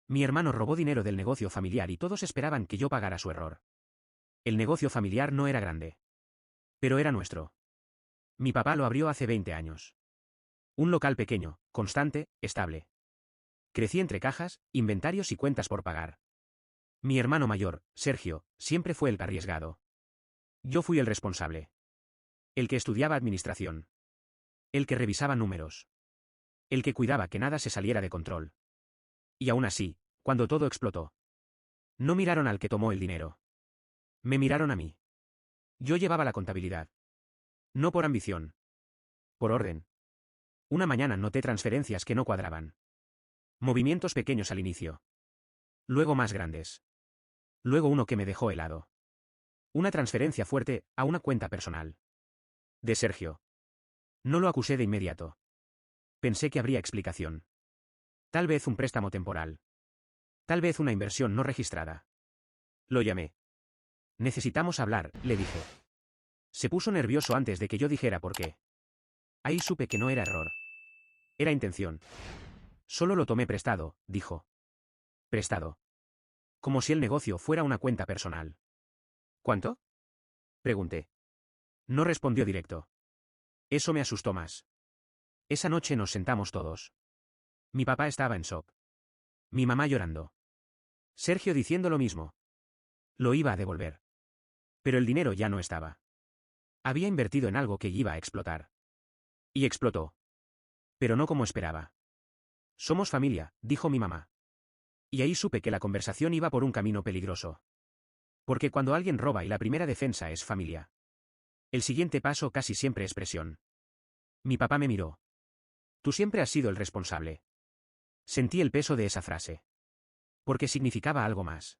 Mi hermano robó dinero del negocio familiar y todos esperaban que yo pagara su error. El negocio familiar no era grande. Pero era nuestro. Mi papá lo abrió hace 20 años. Un local pequeño, constante, estable. Crecí entre cajas, inventarios y cuentas por pagar. Mi hermano mayor, Sergio, siempre fue el arriesgado. Yo fui el responsable. El que estudiaba administración. El que revisaba números. El que cuidaba que nada se saliera de control. Y aún así, cuando todo explotó, no miraron al que tomó el dinero. Me miraron a mí. Yo llevaba la contabilidad. No por ambición. Por orden. Una mañana noté transferencias que no cuadraban. Movimientos pequeños al inicio. Luego más grandes. Luego uno que me dejó helado. Una transferencia fuerte, a una cuenta personal. De Sergio. No lo acusé de inmediato. Pensé que habría explicación. Tal vez un préstamo temporal. Tal vez una inversión no registrada. Lo llamé. Necesitamos hablar, le dije. Se puso nervioso antes de que yo dijera por qué. Ahí supe que no era error. Era intención. Solo lo tomé prestado, dijo. Prestado. Como si el negocio fuera una cuenta personal. ¿Cuánto? Pregunté. No respondió directo. Eso me asustó más. Esa noche nos sentamos todos. Mi papá estaba en shock. Mi mamá llorando. Sergio diciendo lo mismo. Lo iba a devolver. Pero el dinero ya no estaba. Había invertido en algo que iba a explotar. Y explotó. Pero no como esperaba. Somos familia, dijo mi mamá. Y ahí supe que la conversación iba por un camino peligroso. Porque cuando alguien roba y la primera defensa es familia, el siguiente paso casi siempre es presión. Mi papá me miró. Tú siempre has sido el responsable. Sentí el peso de esa frase. Porque significaba algo más.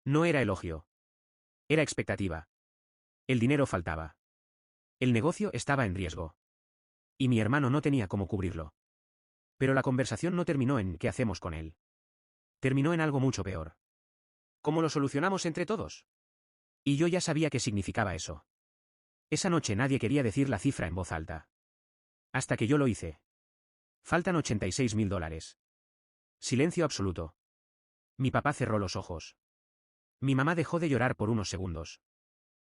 No era elogio. Era expectativa. El dinero faltaba. El negocio estaba en riesgo. Y mi hermano no tenía cómo cubrirlo. Pero la conversación no terminó en ¿qué hacemos con él? Terminó en algo mucho peor. ¿Cómo lo solucionamos entre todos? Y yo ya sabía qué significaba eso. Esa noche nadie quería decir la cifra en voz alta. Hasta que yo lo hice. Faltan $86.000. Silencio absoluto. Mi papá cerró los ojos. Mi mamá dejó de llorar por unos segundos.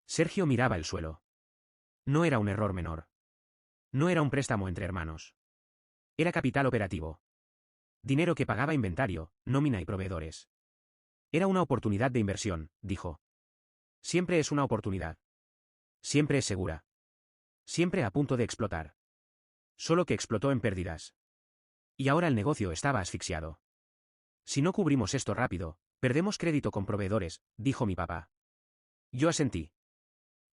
Sergio miraba el suelo. No era un error menor. No era un préstamo entre hermanos. Era capital operativo. Dinero que pagaba inventario, nómina y proveedores. Era una oportunidad de inversión, dijo. Siempre es una oportunidad. Siempre es segura. Siempre a punto de explotar. Solo que explotó en pérdidas. Y ahora el negocio estaba asfixiado. Si no cubrimos esto rápido, perdemos crédito con proveedores, dijo mi papá. Yo asentí.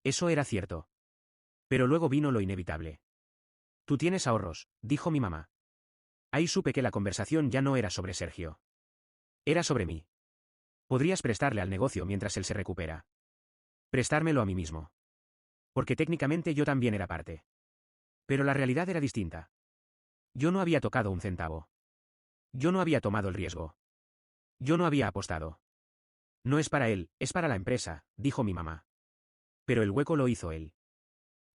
Eso era cierto. Pero luego vino lo inevitable. Tú tienes ahorros, dijo mi mamá. Ahí supe que la conversación ya no era sobre Sergio. Era sobre mí. Podrías prestarle al negocio mientras él se recupera. Prestármelo a mí mismo. Porque técnicamente yo también era parte. Pero la realidad era distinta. Yo no había tocado un centavo. Yo no había tomado el riesgo. Yo no había apostado. No es para él, es para la empresa, dijo mi mamá. Pero el hueco lo hizo él.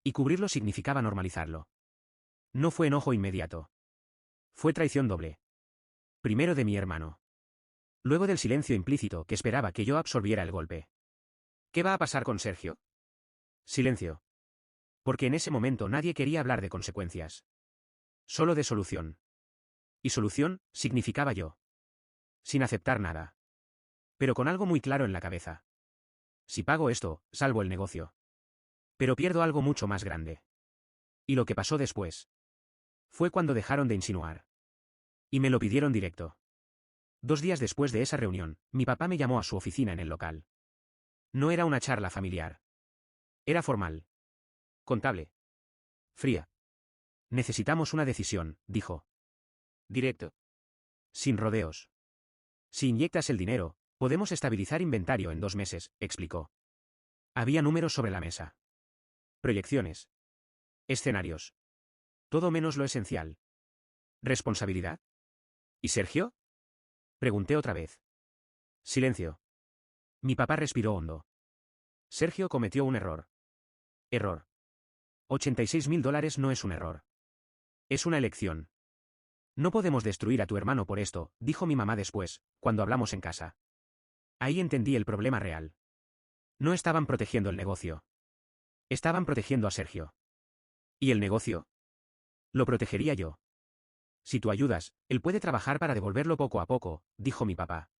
Y cubrirlo significaba normalizarlo. No fue enojo inmediato. Fue traición doble. Primero de mi hermano. Luego del silencio implícito que esperaba que yo absorbiera el golpe. ¿Qué va a pasar con Sergio? Silencio. Porque en ese momento nadie quería hablar de consecuencias. Solo de solución. Y solución, significaba yo. Sin aceptar nada. Pero con algo muy claro en la cabeza. Si pago esto, salvo el negocio. Pero pierdo algo mucho más grande. Y lo que pasó después. Fue cuando dejaron de insinuar. Y me lo pidieron directo. 2 días después de esa reunión, mi papá me llamó a su oficina en el local. No era una charla familiar. Era formal. Contable. Fría. Necesitamos una decisión, dijo. Directo. Sin rodeos. Si inyectas el dinero, podemos estabilizar inventario en 2 meses, explicó. Había números sobre la mesa. Proyecciones. Escenarios. Todo menos lo esencial. ¿Responsabilidad? ¿Y Sergio? Pregunté otra vez. Silencio. Mi papá respiró hondo. Sergio cometió un error. Error. $86.000 no es un error. Es una elección. No podemos destruir a tu hermano por esto, dijo mi mamá después, cuando hablamos en casa. Ahí entendí el problema real. No estaban protegiendo el negocio. Estaban protegiendo a Sergio. ¿Y el negocio? Lo protegería yo. Si tú ayudas, él puede trabajar para devolverlo poco a poco, dijo mi papá.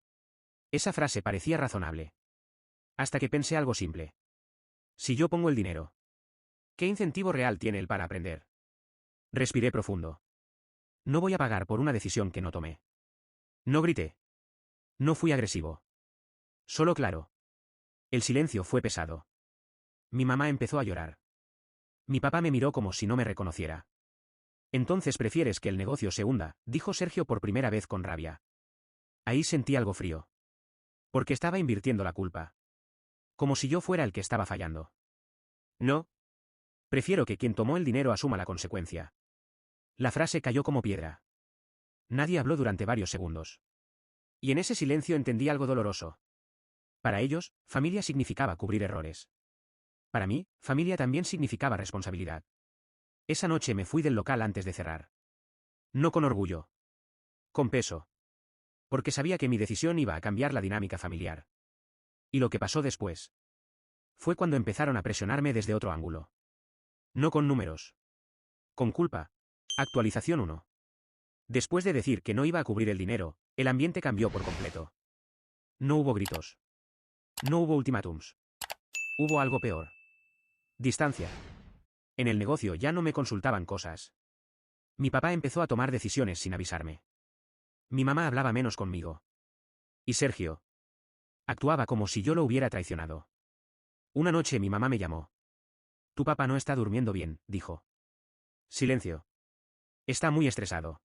Esa frase parecía razonable. Hasta que pensé algo simple. Si yo pongo el dinero, ¿qué incentivo real tiene él para aprender? Respiré profundo. No voy a pagar por una decisión que no tomé. No grité. No fui agresivo. Solo claro. El silencio fue pesado. Mi mamá empezó a llorar. Mi papá me miró como si no me reconociera. Entonces prefieres que el negocio se hunda, dijo Sergio por primera vez con rabia. Ahí sentí algo frío. Porque estaba invirtiendo la culpa. Como si yo fuera el que estaba fallando. No. Prefiero que quien tomó el dinero asuma la consecuencia. La frase cayó como piedra. Nadie habló durante varios segundos. Y en ese silencio entendí algo doloroso. Para ellos, familia significaba cubrir errores. Para mí, familia también significaba responsabilidad. Esa noche me fui del local antes de cerrar. No con orgullo. Con peso. Porque sabía que mi decisión iba a cambiar la dinámica familiar. Y lo que pasó después fue cuando empezaron a presionarme desde otro ángulo. No con números. Con culpa. Actualización 1. Después de decir que no iba a cubrir el dinero, el ambiente cambió por completo. No hubo gritos. No hubo ultimátums. Hubo algo peor. Distancia. En el negocio ya no me consultaban cosas. Mi papá empezó a tomar decisiones sin avisarme. Mi mamá hablaba menos conmigo. Y Sergio actuaba como si yo lo hubiera traicionado. Una noche mi mamá me llamó. Tu papá no está durmiendo bien, dijo. Silencio. Está muy estresado.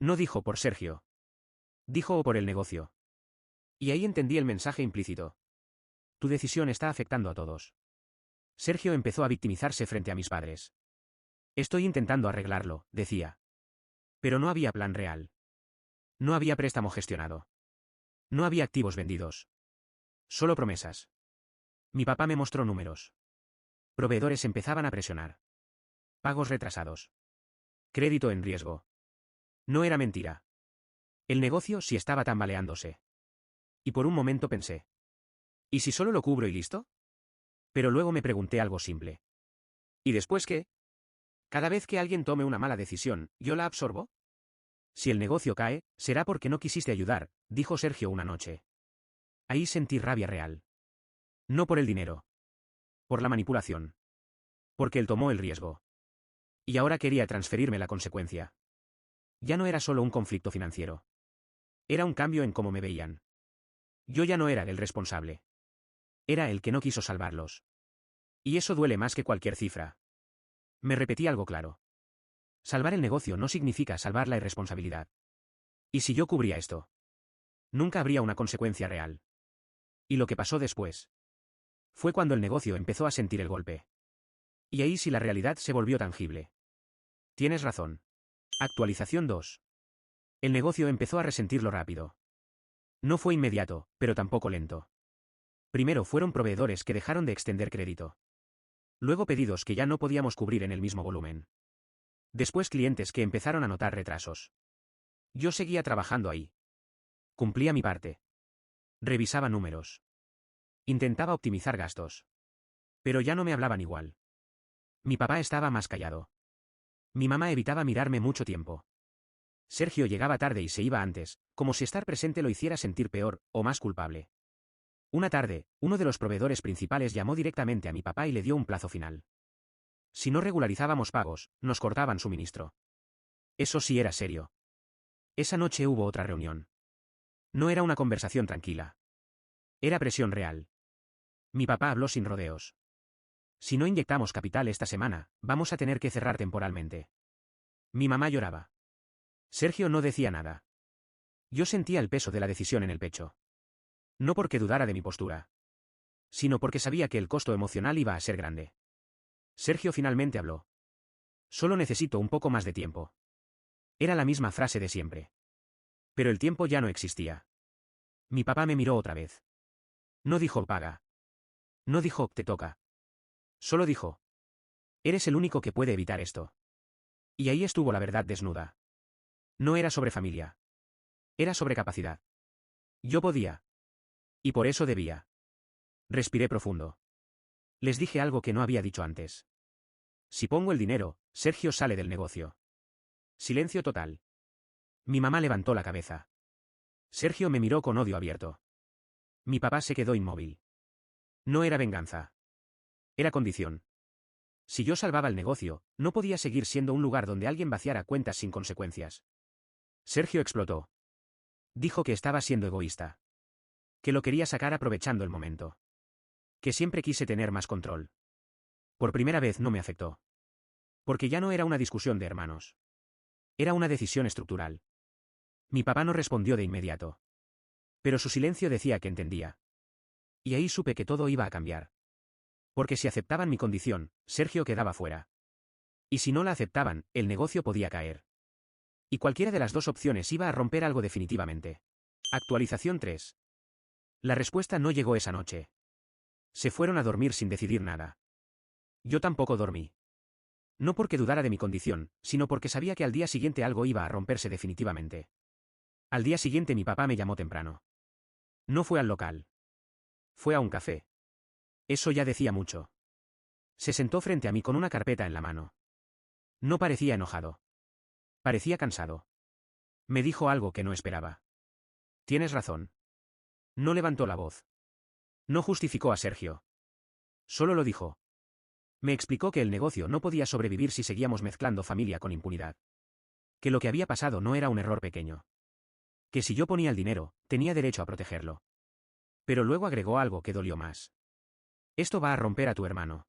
No dijo por Sergio. Dijo por el negocio. Y ahí entendí el mensaje implícito. Tu decisión está afectando a todos. Sergio empezó a victimizarse frente a mis padres. Estoy intentando arreglarlo, decía. Pero no había plan real. No había préstamo gestionado. No había activos vendidos. Solo promesas. Mi papá me mostró números. Proveedores empezaban a presionar. Pagos retrasados. Crédito en riesgo. No era mentira. El negocio sí estaba tambaleándose. Y por un momento pensé. ¿Y si solo lo cubro y listo? Pero luego me pregunté algo simple. ¿Y después qué? Cada vez que alguien tome una mala decisión, ¿yo la absorbo? Si el negocio cae, será porque no quisiste ayudar, dijo Sergio una noche. Ahí sentí rabia real. No por el dinero. Por la manipulación. Porque él tomó el riesgo. Y ahora quería transferirme la consecuencia. Ya no era solo un conflicto financiero. Era un cambio en cómo me veían. Yo ya no era el responsable. Era el que no quiso salvarlos. Y eso duele más que cualquier cifra. Me repetí algo claro. Salvar el negocio no significa salvar la irresponsabilidad. ¿Y si yo cubría esto? Nunca habría una consecuencia real. Y lo que pasó después fue cuando el negocio empezó a sentir el golpe. Y ahí sí la realidad se volvió tangible. Tienes razón. Actualización 2. El negocio empezó a resentirlo rápido. No fue inmediato, pero tampoco lento. Primero fueron proveedores que dejaron de extender crédito. Luego pedidos que ya no podíamos cubrir en el mismo volumen. Después clientes que empezaron a notar retrasos. Yo seguía trabajando ahí. Cumplía mi parte. Revisaba números. Intentaba optimizar gastos. Pero ya no me hablaban igual. Mi papá estaba más callado. Mi mamá evitaba mirarme mucho tiempo. Sergio llegaba tarde y se iba antes, como si estar presente lo hiciera sentir peor, o más culpable. Una tarde, uno de los proveedores principales llamó directamente a mi papá y le dio un plazo final. Si no regularizábamos pagos, nos cortaban suministro. Eso sí era serio. Esa noche hubo otra reunión. No era una conversación tranquila. Era presión real. Mi papá habló sin rodeos. Si no inyectamos capital esta semana, vamos a tener que cerrar temporalmente. Mi mamá lloraba. Sergio no decía nada. Yo sentía el peso de la decisión en el pecho. No porque dudara de mi postura, sino porque sabía que el costo emocional iba a ser grande. Sergio finalmente habló. Solo necesito un poco más de tiempo. Era la misma frase de siempre. Pero el tiempo ya no existía. Mi papá me miró otra vez. No dijo paga. No dijo te toca. Solo dijo. Eres el único que puede evitar esto. Y ahí estuvo la verdad desnuda. No era sobre familia. Era sobre capacidad. Yo podía. Y por eso debía. Respiré profundo. Les dije algo que no había dicho antes. Si pongo el dinero, Sergio sale del negocio. Silencio total. Mi mamá levantó la cabeza. Sergio me miró con odio abierto. Mi papá se quedó inmóvil. No era venganza. Era condición. Si yo salvaba el negocio, no podía seguir siendo un lugar donde alguien vaciara cuentas sin consecuencias. Sergio explotó. Dijo que estaba siendo egoísta. Que lo quería sacar aprovechando el momento. Que siempre quise tener más control. Por primera vez no me afectó. Porque ya no era una discusión de hermanos. Era una decisión estructural. Mi papá no respondió de inmediato. Pero su silencio decía que entendía. Y ahí supe que todo iba a cambiar. Porque si aceptaban mi condición, Sergio quedaba fuera. Y si no la aceptaban, el negocio podía caer. Y cualquiera de las dos opciones iba a romper algo definitivamente. Actualización 3. La respuesta no llegó esa noche. Se fueron a dormir sin decidir nada. Yo tampoco dormí. No porque dudara de mi condición, sino porque sabía que al día siguiente algo iba a romperse definitivamente. Al día siguiente mi papá me llamó temprano. No fue al local. Fue a un café. Eso ya decía mucho. Se sentó frente a mí con una carpeta en la mano. No parecía enojado. Parecía cansado. Me dijo algo que no esperaba. Tienes razón. No levantó la voz. No justificó a Sergio. Solo lo dijo. Me explicó que el negocio no podía sobrevivir si seguíamos mezclando familia con impunidad. Que lo que había pasado no era un error pequeño. Que si yo ponía el dinero, tenía derecho a protegerlo. Pero luego agregó algo que dolió más. Esto va a romper a tu hermano.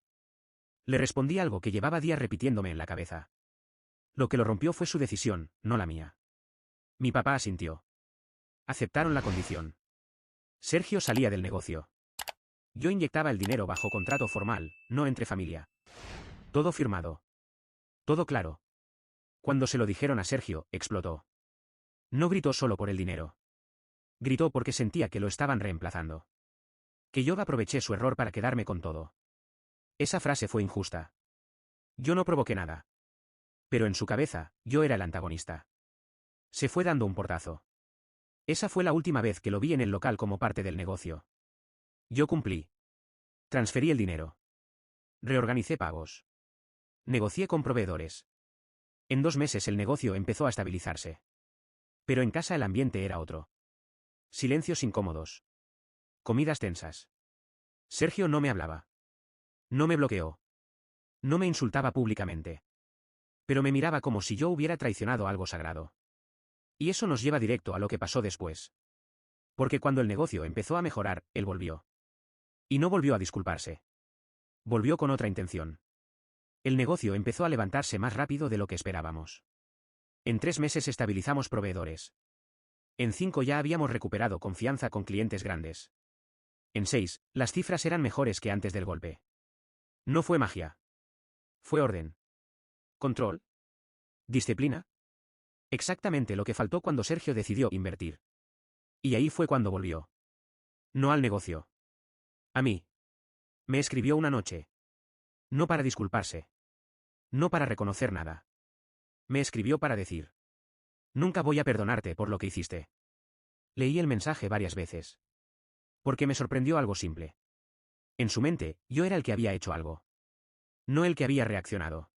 Le respondí algo que llevaba días repitiéndome en la cabeza. Lo que lo rompió fue su decisión, no la mía. Mi papá asintió. Aceptaron la condición. Sergio salía del negocio. Yo inyectaba el dinero bajo contrato formal, no entre familia. Todo firmado. Todo claro. Cuando se lo dijeron a Sergio, explotó. No gritó solo por el dinero. Gritó porque sentía que lo estaban reemplazando. Que yo aproveché su error para quedarme con todo. Esa frase fue injusta. Yo no provoqué nada. Pero en su cabeza, yo era el antagonista. Se fue dando un portazo. Esa fue la última vez que lo vi en el local como parte del negocio. Yo cumplí. Transferí el dinero. Reorganicé pagos. Negocié con proveedores. En 2 meses el negocio empezó a estabilizarse. Pero en casa el ambiente era otro. Silencios incómodos. Comidas tensas. Sergio no me hablaba. No me bloqueó. No me insultaba públicamente. Pero me miraba como si yo hubiera traicionado algo sagrado. Y eso nos lleva directo a lo que pasó después. Porque cuando el negocio empezó a mejorar, él volvió. Y no volvió a disculparse. Volvió con otra intención. El negocio empezó a levantarse más rápido de lo que esperábamos. En 3 meses estabilizamos proveedores. En 5 ya habíamos recuperado confianza con clientes grandes. En 6, las cifras eran mejores que antes del golpe. No fue magia. Fue orden. Control. Disciplina. Exactamente lo que faltó cuando Sergio decidió invertir. Y ahí fue cuando volvió. No al negocio. A mí. Me escribió una noche. No para disculparse. No para reconocer nada. Me escribió para decir: nunca voy a perdonarte por lo que hiciste. Leí el mensaje varias veces. Porque me sorprendió algo simple. En su mente, yo era el que había hecho algo. No el que había reaccionado.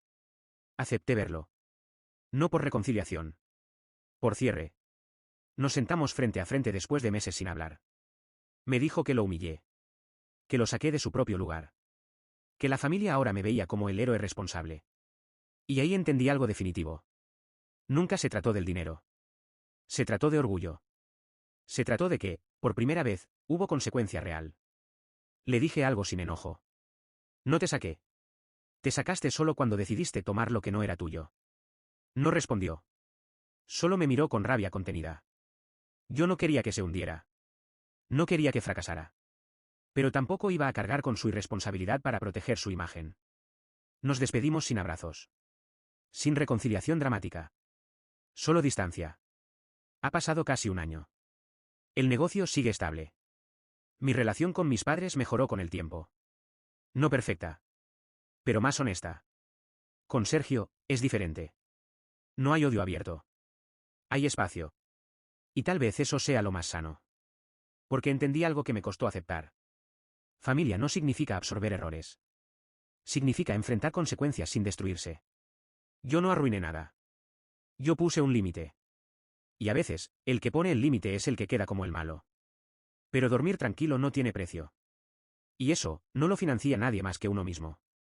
Acepté verlo. No por reconciliación. Por cierre. Nos sentamos frente a frente después de meses sin hablar. Me dijo que lo humillé. Que lo saqué de su propio lugar. Que la familia ahora me veía como el héroe responsable. Y ahí entendí algo definitivo. Nunca se trató del dinero. Se trató de orgullo. Se trató de que, por primera vez, hubo consecuencia real. Le dije algo sin enojo. No te saqué. Te sacaste solo cuando decidiste tomar lo que no era tuyo. No respondió. Solo me miró con rabia contenida. Yo no quería que se hundiera. No quería que fracasara. Pero tampoco iba a cargar con su irresponsabilidad para proteger su imagen. Nos despedimos sin abrazos. Sin reconciliación dramática. Solo distancia. Ha pasado casi 1 año. El negocio sigue estable. Mi relación con mis padres mejoró con el tiempo. No perfecta. Pero más honesta. Con Sergio, es diferente. No hay odio abierto. Hay espacio. Y tal vez eso sea lo más sano. Porque entendí algo que me costó aceptar. Familia no significa absorber errores. Significa enfrentar consecuencias sin destruirse. Yo no arruiné nada. Yo puse un límite. Y a veces, el que pone el límite es el que queda como el malo. Pero dormir tranquilo no tiene precio. Y eso, no lo financia nadie más que uno mismo.